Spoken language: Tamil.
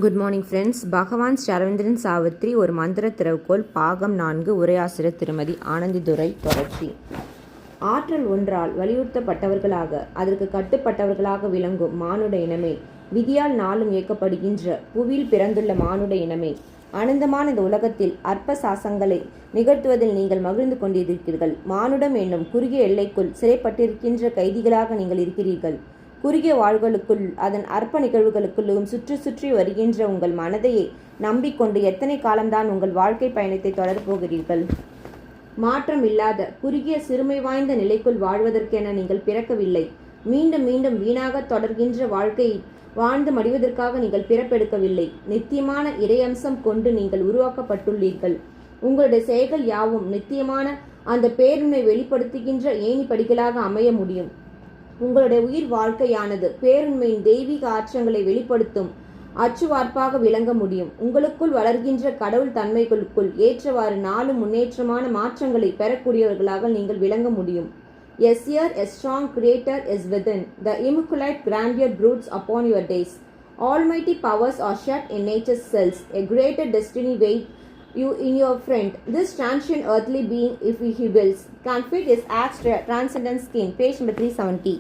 Good morning friends. பகவான் சரவந்திரன் சாவித்ரி ஒரு மந்திர திறவுகோல் பாகம் 4 உரையாசிரியர் திருமதி ஆனந்திதுரை தொடர்ச்சி. ஆற்றல் ஒன்றால் வலியுறுத்தப்பட்டவர்களாக அதற்கு கட்டுப்பட்டவர்களாக விளங்கும் மானுட இனமே, விதியால் நாளும் இயக்கப்படுகின்ற புவியில் பிறந்துள்ள மானுட இனமே, அனந்தமான இந்த உலகத்தில் அற்ப சாசங்களை நிகழ்த்துவதில் நீங்கள் மகிழ்ந்து கொண்டிருக்கிறீர்கள். மானுடம் என்னும் குறுகிய எல்லைக்குள் சிறைப்பட்டிருக்கின்ற கைதிகளாக நீங்கள் இருக்கிறீர்கள். குறுகிய வாழ்களுக்குள் அதன் அற்ப நிகழ்வுகளுக்குள்ளும் சுற்றி சுற்றி வருகின்ற உங்கள் மனதையே நம்பிக்கொண்டு எத்தனை காலம்தான் உங்கள் வாழ்க்கை பயணத்தை தொடரப்போகிறீர்கள்? மாற்றம் இல்லாத குறுகிய சிறுமை வாய்ந்த நிலைக்குள் வாழ்வதற்கென நீங்கள் பிறக்கவில்லை. மீண்டும் மீண்டும் வீணாக தொடர்கின்ற வாழ்க்கையை வாழ்ந்து மடிவதற்காக நீங்கள் பிறப்பெடுக்கவில்லை. நித்தியமான இறையம்சம் கொண்டு நீங்கள் உருவாக்கப்பட்டுள்ளீர்கள். உங்களுடைய செயல்கள் யாவும் நித்தியமான அந்த பேருண்மை வெளிப்படுத்துகின்ற ஏணி படிகளாக அமைய முடியும். உங்களுடைய உயிர் வாழ்க்கையானது பேருண்மையின் தெய்வீக ஆற்றங்களை வெளிப்படுத்தும் அச்சுவார்ப்பாக விளங்க முடியும். உங்களுக்குள் வளர்கின்ற கடவுள் தன்மைகளுக்குள் ஏற்றவாறு நாளும் முன்னேற்றமான மாற்றங்களை பெறக்கூடியவர்களாக நீங்கள் விளங்க முடியும். A seer, a strong creator is within. The immaculate grandeur broods upon your days. Almighty powers are shut in nature's cells. A greater destiny waits you in your friend. This transient earthly being, if he wills, can fit his acts transcendent skin. Page number 370.